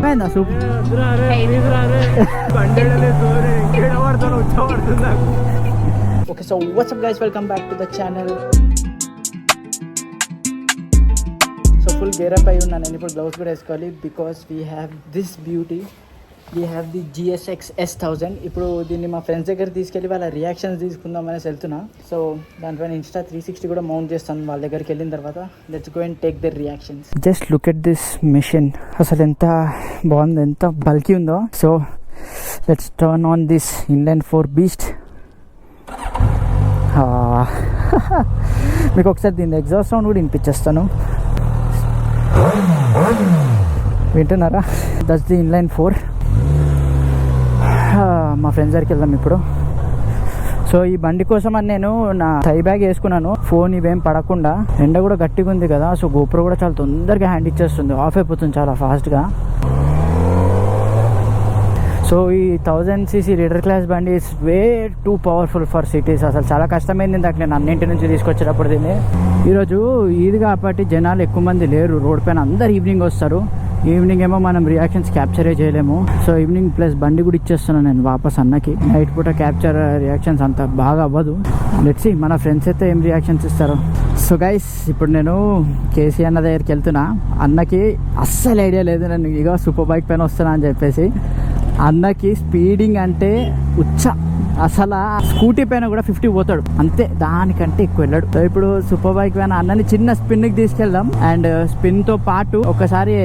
అర్థమైందా soup okay so WhatsApp guys welcome back to the channel. So full gear up అయి ఉన్నాను నేను ఇప్పుడు గ్లౌస్ కూడా వేసుకోవాలి because we have this beauty. We have the GSX S1000. ఇప్పుడు దీన్ని మా ఫ్రెండ్స్ దగ్గర తీసుకెళ్ళి వాళ్ళ రియాక్షన్స్ తీసుకుందామనేసి వెళ్తున్నా. సో దానిపైన Insta 360 కూడా మౌంట్ చేస్తాను వాళ్ళ దగ్గరికి వెళ్ళిన తర్వాత. Let's go and take their reactions. Just look at this machine, అసలు ఎంత బాగుంది, ఎంత బల్కీ ఉందో. So let's turn on this inline 4 beast. మీకు ఒకసారి దీని ఎగ్జాస్ట్ సౌండ్ కూడా వినిపించేస్తాను, వింటున్నారా? That's the inline 4. మా ఫ్రెండ్స్ దగ్గరికి వెళ్దాం ఇప్పుడు. సో ఈ బండి కోసం అని నేను నా టై బ్యాగ్ వేసుకున్నాను, ఫోన్ ఇవేం పడకుండా. ఎండ కూడా గట్టిగా ఉంది కదా, సో గోప్రో కూడా చాలా తొందరగా హ్యాండ్ ఇచ్చేస్తుంది, ఆఫ్ అయిపోతుంది చాలా ఫాస్ట్గా. సో ఈ 1000cc రీడర్ క్లాస్ బండి it's way two powerful for cities. అసలు చాలా కష్టమైంది ఇందాక నేను అన్నింటి నుంచి తీసుకొచ్చేటప్పుడు దీన్ని. ఈరోజు ఈది కాబట్టి జనాలు ఎక్కువ మంది లేరు రోడ్ పైన, అందరు ఈవినింగ్ వస్తారు. ఈవినింగ్ ఏమో మనం రియాక్షన్స్ క్యాప్చరే చేయలేము. సో ఈవినింగ్ ప్లస్ బండి కూడా ఇచ్చేస్తున్నాను నేను వాపస్ అన్నకి. నైట్ పూట క్యాప్చర్ రియాక్షన్స్ అంత బాగా అవ్వదు. లెట్స్ సీ మన ఫ్రెండ్స్ అయితే ఏం రియాక్షన్స్ ఇస్తారో. సో గైస్ ఇప్పుడు నేను కేసీ అన్న దగ్గరికి వెళ్తున్నా. అన్నకి అస్సలు ఐడియా లేదు నేను ఇక సూపర్ బైక్ పైన వస్తున్నా అని చెప్పేసి. అన్నకి స్పీడింగ్ అంటే ఉచ్చ, అసలు స్కూటీ పైన కూడా 50 పోతాడు అంతే, దానికంటే ఎక్కువ వెళ్ళాడు. సో ఇప్పుడు సూపర్ బైక్ పైన అన్నని చిన్న స్పిన్కి తీసుకెళ్దాం. అండ్ స్పిన్ తో పాటు ఒకసారి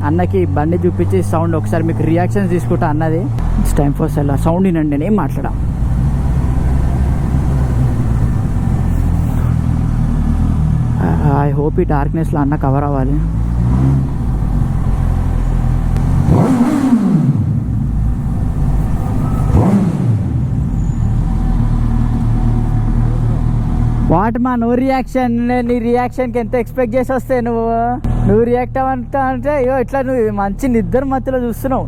అన్నకి బండి చూపించి సౌండ్ ఒకసారి మీకు రియాక్షన్స్ తీసుకుంటా అన్నది. It's time for cell. Sound వినండి, నేనేం మాట్లాడా. ఐ హోప్ ఈ డార్క్నెస్లో అన్న కవర్ అవ్వాలి. వాట్ మా నో రియాక్షన్? నీ రియాక్షన్కి ఎంత ఎక్స్పెక్ట్ చేసి వస్తే నువ్వు రియాక్ట్ అవ్వంటా అంటే అయ్యో ఇట్లా నువ్వు మంచి నిద్ర మధ్యలో చూస్తున్నావు.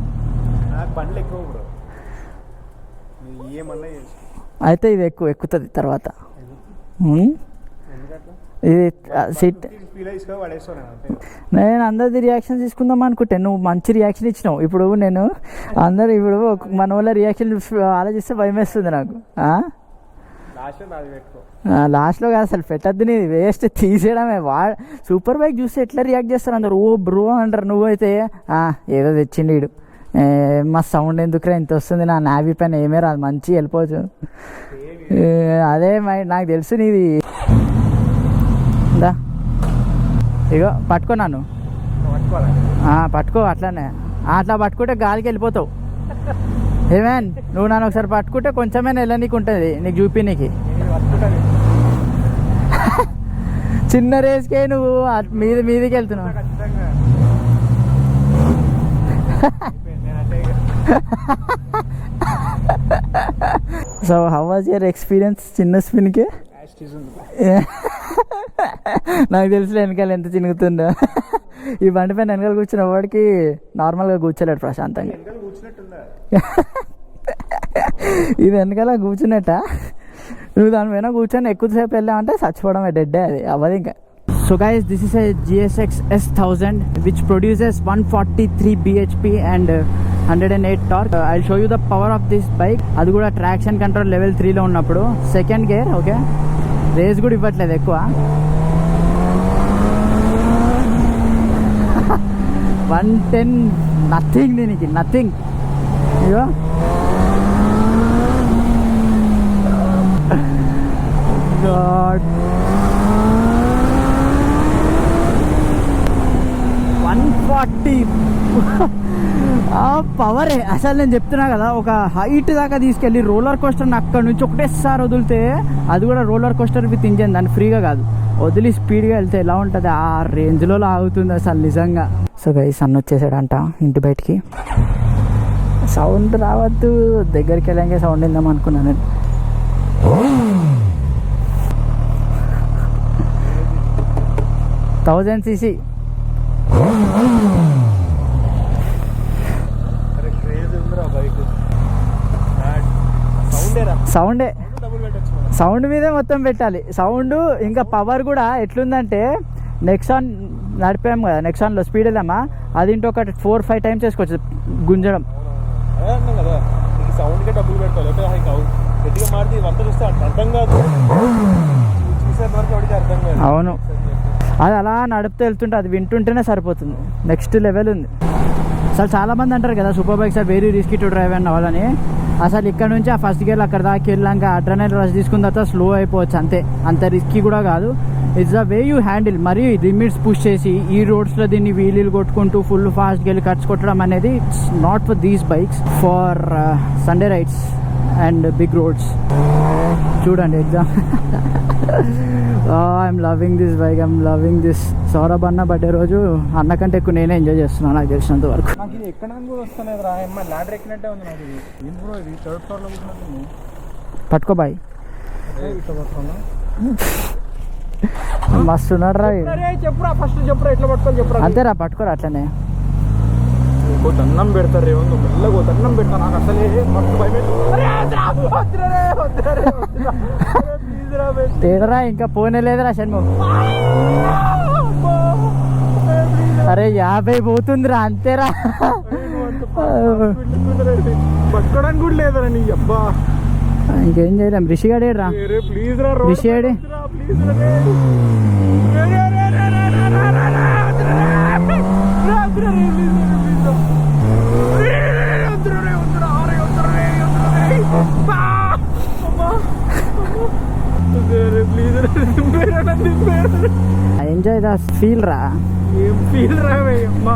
అయితే ఇది ఎక్కుతుంది తర్వాత. ఇది సీట్ నేను అందరిది రియాక్షన్ తీసుకుందాం అనుకుంటే నువ్వు మంచి రియాక్షన్ ఇచ్చినావు. ఇప్పుడు నేను అందరు ఇప్పుడు మన వాళ్ళ రియాక్షన్ ఆలోచిస్తే భయం వేస్తుంది నాకు. లాస్ట్లో కాదు అసలు పెట్టద్దు, నీ వేస్ట్ తీసేయడమే. సూపర్ బైక్ చూస్తే ఎట్లా రియాక్ట్ చేస్తారు అందరు, ఓ బ్రో అంటారు. నువ్వైతే ఏదో తెచ్చిండి వీడు, మా సౌండ్ ఎందుకురా ఇంత వస్తుంది, నా నావీ పైన ఏమే రాదు, మంచి వెళ్ళిపోవచ్చు. అదే నాకు తెలుసు నీది. ఇగో పట్టుకున్నాను, పట్టుకో అట్లానే. అట్లా పట్టుకుంటే గాలికి వెళ్ళిపోతావు. ఏమేన్ నువ్వు నన్ను ఒకసారి పట్టుకుంటే కొంచెమైనా వెళ్ళనీకు ఉంటుంది, నీకు చూపి నీకు. చిన్న రేస్కే నువ్వు మీదికి వెళ్తున్నావు. So how was your experience చిన్న స్పిన్కి? నాకు తెలుసు వెనకాల ఎంత చినుగుతుందో. ఈ బండి పైన వెనకాల కూర్చున్న వాడికి నార్మల్గా కూర్చోలేడు ప్రశాంతంగా. ఇది వెనకాల కూర్చున్నట్ట, నువ్వు దాని పైన కూర్చొని ఎక్కువసేపు వెళ్ళామంటే చచ్చిపోవడమే, డెడ్డే, అది అవ్వదు ఇంకా. So guys this is a GSX S1000 which produces 143 bhp and 108 torque. I'll show you the power of this bike. అది కూడా ట్రాక్షన్ కంట్రోల్ లెవెల్ 3లో ఉన్నప్పుడు. సెకండ్ గేర్ ఓకే, రేస్ కూడా ఇవ్వట్లేదు ఎక్కువ. 110 నథింగ్, దీనికి నథింగ్. ఇగో God 140 పవరే. అసలు నేను చెప్తున్నా కదా, ఒక హైట్ దాకా తీసుకెళ్ళి రోలర్ కోస్టర్ని అక్కడ నుంచి ఒకటేసారి వదిలితే, అది కూడా రోలర్ కోస్టర్ విత్ ఇంజన్, దాన్ని ఫ్రీగా కాదు వదిలి స్పీడ్గా వెళ్తే ఎలా ఉంటుంది, ఆ రేంజ్లో ఆగుతుంది అసలు నిజంగా. సో గైస్ సన్ వచ్చేసాడంట ఇంటి బయటికి. సౌండ్ రావద్దు, దగ్గరికి వెళ్ళాక సౌండ్ ఇందాం అనుకున్నాను నేను. 1000cc సౌండ్ మీదే మొత్తం పెట్టాలి. సౌండ్ ఇంకా పవర్ కూడా ఎట్లుందంటే నెక్సాన్ నడిపాము కదా నెక్సాన్లో స్పీడ్ వెళ్ళామా, అది ఇంటో ఒక 4-5 టైమ్స్ చేసుకోవచ్చు గుంజడం. కదా సౌండ్కే డబ్బులు పెడతావు, గట్టిగా మారితే ఇవంతా చూస్తే అర్థం కాదు, చూసే వరకు వాడికి అర్థం కాదు. అవును, అది అలా నడుపుతూ వెళ్తుంటే అది వింటుంటేనే సరిపోతుంది. నెక్స్ట్ లెవెల్ ఉంది అసలు. చాలామంది అంటారు కదా super bikes are very risky to drive అన్న వాళ్ళని. అసలు ఇక్కడ నుంచి ఆ ఫస్ట్ గేర్ అక్కడ దాకా వెళ్ళాక అడ్రనల్ రష్ తీసుకున్న తర్వాత స్లో అయిపోవచ్చు అంతే, అంత రిస్కీ కూడా కాదు. It's the way you handle. మరి లిమిట్స్ పుష్ చేసి ఈ రోడ్స్లో దీన్ని వీలీలు కొట్టుకుంటూ ఫుల్ ఫాస్ట్ వెళ్ళి ఖర్చు కొట్టడం అనేది it's not for these bikes, for Sunday rides and big roads. చూడండి exam. I'm loving this bike, I'm loving this. Saurabh అన్న బర్త్డే రోజు అన్నకంటే ఎక్కువ నేనే ఎంజాయ్ చేస్తున్నాను నాకు తెలిసినంత వరకు. నాకు ఇది ఎక్కడ కూడా వస్తలేదు రా, ల్యాడర్ ఎక్కినట్టే ఉంది నాకు. ఇది థర్డ్ ఫ్లోర్లో కూర్చున్నట్టు. పట్టుకో బాయ్, మస్తు ఉన్నాడు రా. చెప్పురా ఫస్ట్, చెప్పురా ఎట్లా పట్టుకోవాలి చెప్పురా. అంతేరా, పట్టుకోరా అట్లనే. అన్నం పెడతారు ఏమో మెల్లగో అన్నం పెడతా, నాకు అసలే మస్తు భయం. తేడరా, ఇంకా పోనే లేదురా షణ్ముఖ్. అరే 50 పోతుందిరా అంతేరా. పట్టుకోవడానికి కూడా లేదురా నీ అబ్బా. ఇంకేం చేయలేం. రిషిగాడే రా, ప్లీజ్ రా, రిషిగాడే. ఎంజాయ్ ద ఫీల్ రా. ఏం ఫీల్ రా అమ్మా,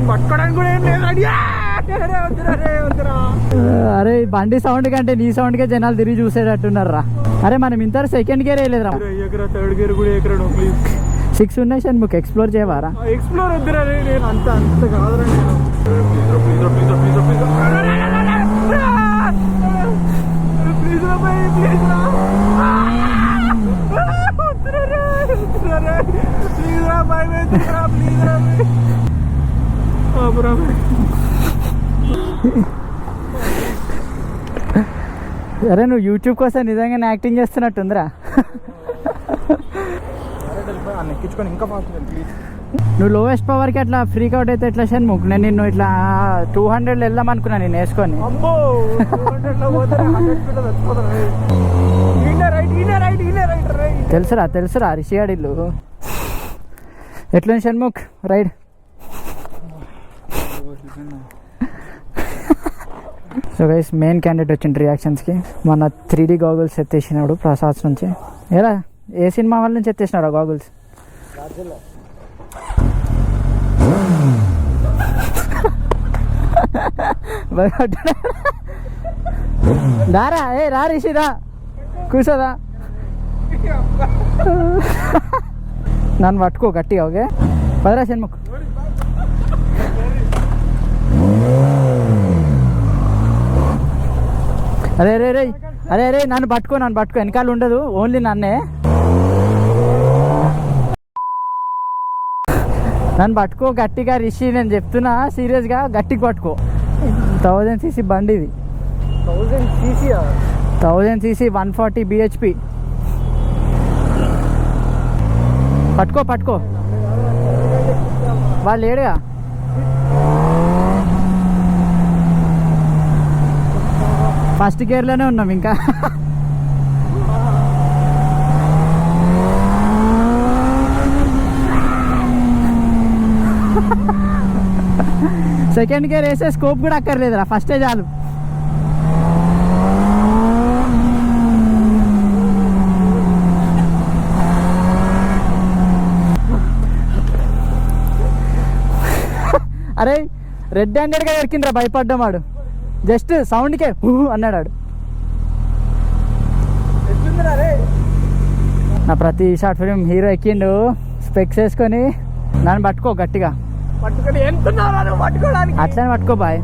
పట్టుకోవడానికి కూడా ఏం లేదు. అరే బండి సౌండ్ కంటే నీ సౌండ్ కే జనాలు తిరిగి చూసేటట్టున్నారు రా. అరే మనం ఇంత సెకండ్ గేర్ వేయలేదురా, థర్డ్ గేర్ కూడా ఎక్కడ ప్లీజ్. 6 ఉన్నాయి షణ్ముఖ్, ఎక్స్ప్లోర్ చేయవారా? ఎక్స్ప్లోర్ వద్దురా, నేను అంత కాదురా. అరే నువ్వు యూట్యూబ్ కోసం నిజంగానే యాక్టింగ్ చేస్తున్నట్టుందిరా. ఎక్కించుకొని ఇంకా ఫాస్ట్ ప్లీజ్. నువ్వు లోయెస్ట్ పవర్కి అట్లా ఫ్రీక్ అవుట్ అయితే ఎట్లా షణ్ముఖ్? నేను నిన్ను ఇట్లా 200 వెళ్దాం అనుకున్నా నేను వేసుకొని. తెలుసురా రిషిగాడిల్లు. ఎట్లా Shanmukh ride? So guys main candidate వచ్చింది రియాక్షన్స్కి. మన 3D గాగుల్స్ ఎత్తేసినాడు ప్రసాద్ నుంచి. ఎలా ఏ సినిమా వాళ్ళ నుంచి ఎత్తేసినాడు ఆ గాగుల్స్? దారా రా రిషిదా, కూర్చోదా. నన్ను పట్టుకో గట్టిగా, ఓకే? పదరా షణ్ముఖ్. అరే నన్ను పట్టుకో వెనకాల ఉండదు, ఓన్లీ నన్నే. నన్ను పట్టుకో గట్టిగా రిషి, నేను చెప్తున్నా సీరియస్గా, గట్టిగా పట్టుకో. 1000cc బండి ఇది. 1000cc 140 bhp. పట్టుకో వాళ్ళు ఏడుగా. ఫస్ట్ గేర్లోనే ఉన్నాం ఇంకా. సెకండ్ గేర్ వేసే స్కోప్ కూడా అక్కర్లేదురా, ఫస్టే చాలు. అరే రెడ్ హ్యాండెడ్గా దొరికిందిరా, భయపడ్డా వాడు. జస్ట్ సౌండ్కే అన్నాడు. నా ప్రతి షార్ట్ ఫిల్మ్ హీరో ఎక్కిండు స్పెక్స్ వేసుకొని. నన్ను పట్టుకో గట్టిగా, అట్లనే పట్టుకో బాయ్.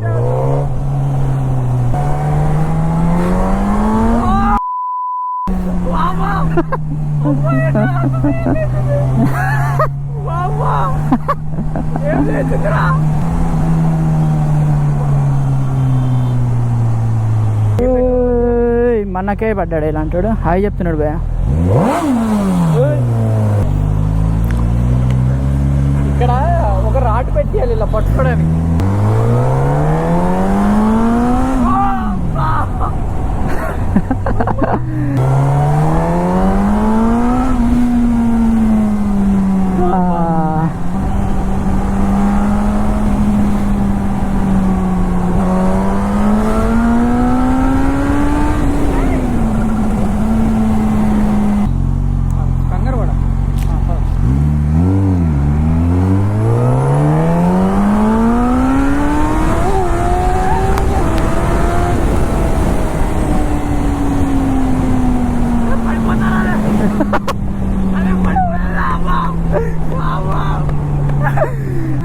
మనకే పడ్డాడు ఇలాంటాడు. హాయ్ చెప్తున్నాడు భయ.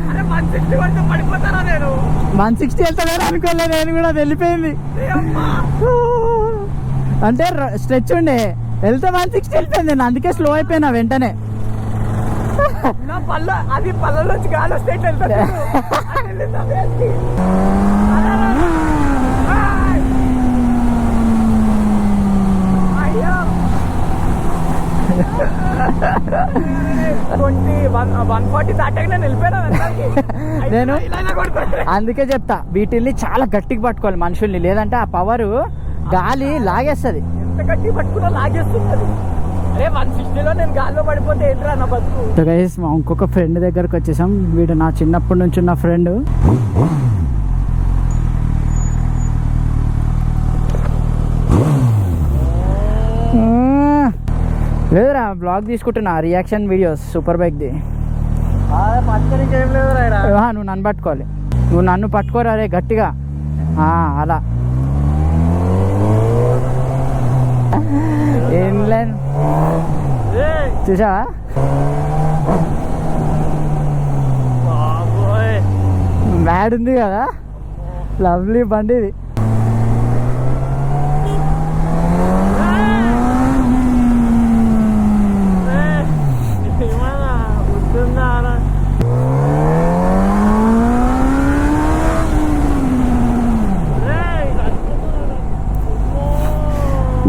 అరే 160 వరకు పడిపోతారా నేను 160 వెళ్తాను అనుకోలే నేను కూడా, వెళ్ళిపోయింది. అంటే స్ట్రెచ్ ఉండే వెళ్తే 160 వెళ్ళిపోయింది, నేను అందుకే స్లో అయిపోయినా వెంటనే. నా పళ్ళ అది పళ్ళలోంచి గాలి వస్తే వెళ్తాను. అయ్యో 140 దాటాక నేను వెళ్ళిపోయినా. నేను అందుకే చెప్తా వీటిల్ని చాలా గట్టిగా పట్టుకోవాలి మనుషుల్ని, లేదంటే ఆ పవర్ గాలి లాగేస్తుంది. ఎంత గట్టి పట్టుకున్నా లాగేస్తుంది. అరే 160లో నేను గాల్లో పడిపోతే ఏంట్రా నా బతుకు. సో గైస్ మా ఇంకొక ఫ్రెండ్ దగ్గరకు వచ్చేసాం. వీడు నా చిన్నప్పటి నుంచి ఉన్న ఫ్రెండ్. లేదురా బ్లాగ్ తీసుకుంటున్నా, రియాక్షన్ వీడియోస్ సూపర్ బైక్ది. ఏం లేదురా, నువ్వు నన్ను పట్టుకోవాలి, నువ్వు నన్ను పట్టుకోరా రే గట్టిగా అలా. ఇన్లైన్ చూసావా, మ్యాడ్ ఉంది కదా, లవ్లీ బండి ఇది.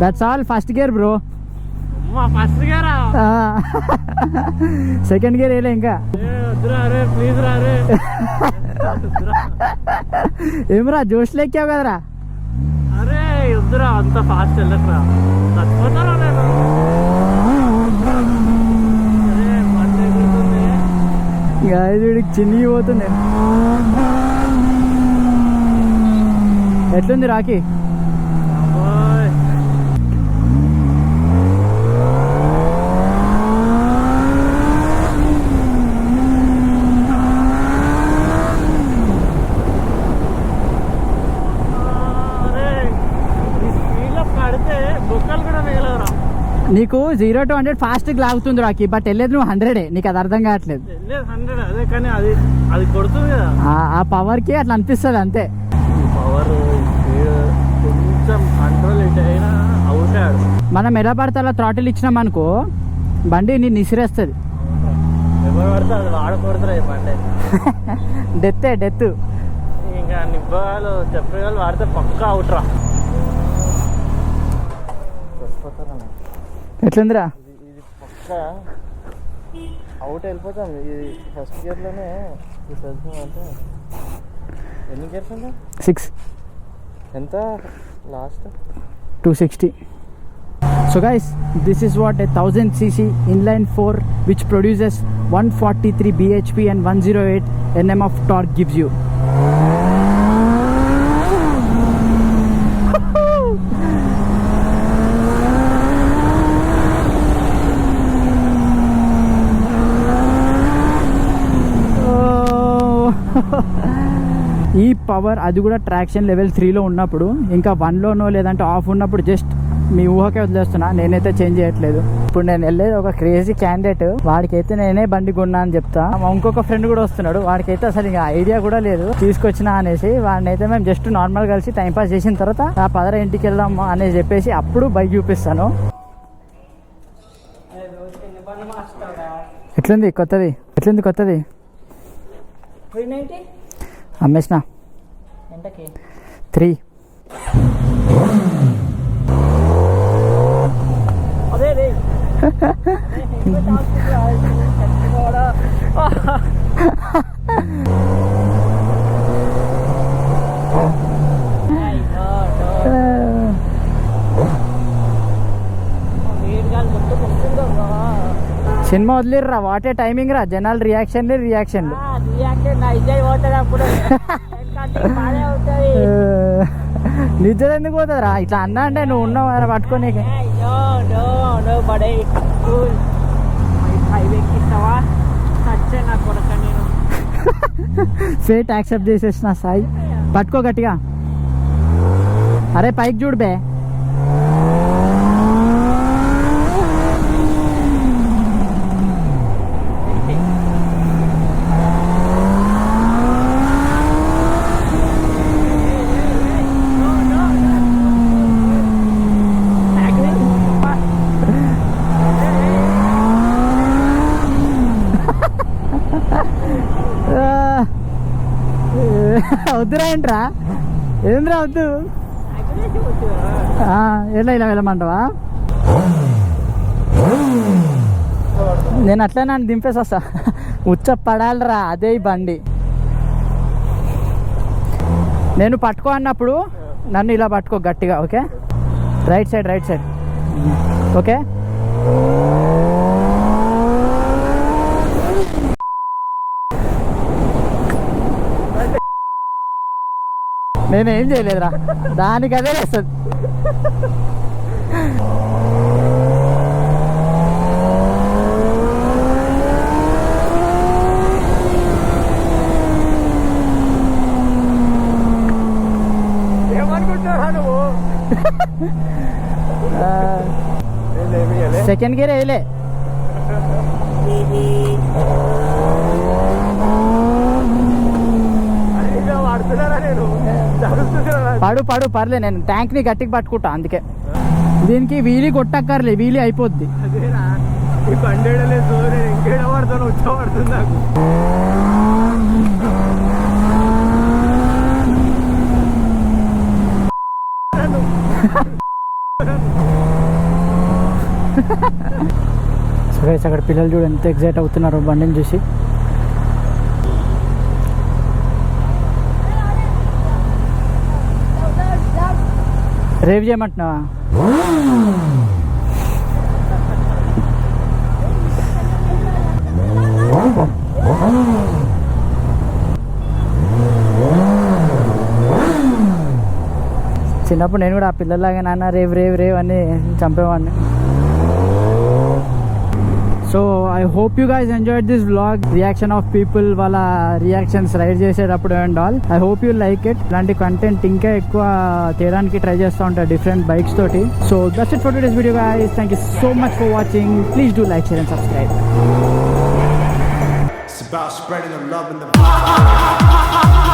That's all, first gear bro. First గేరా, సెకండ్ గేర్ వేయలే ఇంకా. ప్లీజ్ రా రే. ఏమరా జోష్లో ఎక్కావు కదరా. అరే వద్దురా, అంత ఫాస్ట్ వెళ్ళకరా, చచ్చిపోతారా నేను. వీడికి చిన్నగి పోతుంది. ఎట్లుంది రాకీ? నీకు 0 to 100 ఫాస్ట్ లాగుతుంది రాకి, బట్ వెళ్ళేది నువ్వు 100. నీకు అది అర్థం కావట్లేదు. 100 అదే, కానీ అది కొడుతుంది కదా, ఆ పవర్ కి అట్లా అనిపిస్తుంది అంతే. పవర్ కొంచెం కంట్రోల్ అయినా అవుతాడు. మనం ఎలా పడితే అలా థ్రాటిల్ ఇచ్చినాం అనుకో, బండి నేను నిసిరేస్తుంది. ఎవరు పడితే అది వాడకూడదురా బండి. డెత్ ఇంకా నిబ్బగాలు చెప్పగాలు వాడితే పక్కా అవుట్రా. ఎట్లుందిరా? ఇది పక్కా అవుట్ వెళ్ళిపోతాం. ఇది ఫస్ట్ గేర్లోనే అంటే ఎన్ని గేర్స్ అంటే 6. ఎంత last? 260. So guys, this is what a 1000cc inline 4 which produces 143 bhp and 108 nm of torque gives you. ఈ పవర్ అది కూడా ట్రాక్షన్ లెవెల్ 3లో ఉన్నప్పుడు, ఇంకా 1లోనో లేదంటే ఆఫ్ ఉన్నప్పుడు జస్ట్ మీ ఊహకే వదిలేస్తున్నా, నేనైతే చేంజ్ చేయట్లేదు. ఇప్పుడు నేను వెళ్ళేది ఒక క్రేజీ క్యాండిడేట్, వాడికైతే నేనే బండి కొన్నా అని చెప్తా. ఇంకొక ఫ్రెండ్ కూడా వస్తున్నాడు, వాడికైతే అసలు ఇంకా ఐడియా కూడా లేదు తీసుకొచ్చినా అనేసి. వాడిని అయితే మేము జస్ట్ నార్మల్ కలిసి టైంపాస్ చేసిన తర్వాత ఆ పదర ఇంటికి వెళ్దాం అనేసి చెప్పేసి అప్పుడు బైక్ చూపిస్తాను. ఎట్లుంది కొత్తది? అమ్మేసిన 3. సినిమా వదిలేరురా, వాటే టైమింగ్ రా, జనాలు రియాక్షన్ నిజం ఎందుకు పోతుందిరా ఇట్లా అన్నా అంటే నువ్వు ఉన్నావు కదా పట్టుకొని. ఫేట్ యాక్సెప్ట్ చేసేసిన సాయి, పట్టుకో గట్టిగా. అరే పైకి చూడు బే. వద్దురా ఏంట్రా ఏంద్రా వద్దు ఎలా ఇలా వెళ్ళమంటావా నేను అట్లా నన్ను దింపేసి వస్తా ఉచ్చ పడాలరా అదే ఈ బండి నేను పట్టుకో అన్నప్పుడు నన్ను ఇలా పట్టుకో గట్టిగా ఓకే రైట్ సైడ్ ఓకే నేనేం చేయలేదురా దానికి అదే వస్తుంది సెకండ్ గేర్ వేయలే పడు పర్లే నేను ట్యాంక్ ని గట్టికి పట్టుకుంటా అందుకే దీనికి వీలీ కొట్టక్కర్లే వీలీ అయిపోద్ది పడుతుంది నాకు సరే అక్కడ పిల్లలు చూడు ఎంత ఎగ్జైట్ అవుతున్నారు బండిని చూసి రేవ్ చేయమంటున్నావా చిన్నప్పుడు నేను కూడా ఆ పిల్లలాగా నాన్న రేవ్ అని చంపేవాడిని so I hope you guys enjoyed this vlog reaction of people వాళ్ళ రియాక్షన్స్ రైడ్ చేసేటప్పుడు and all I hope you like it ఇలాంటి కంటెంట్ ఇంకా ఎక్కువ చేయడానికి ట్రై చేస్తూ ఉంటారు డిఫరెంట్ బైక్స్ తోటి so that's it for today's video guys thank you so much for watching please do like share and subscribe. It's about spreading the love and the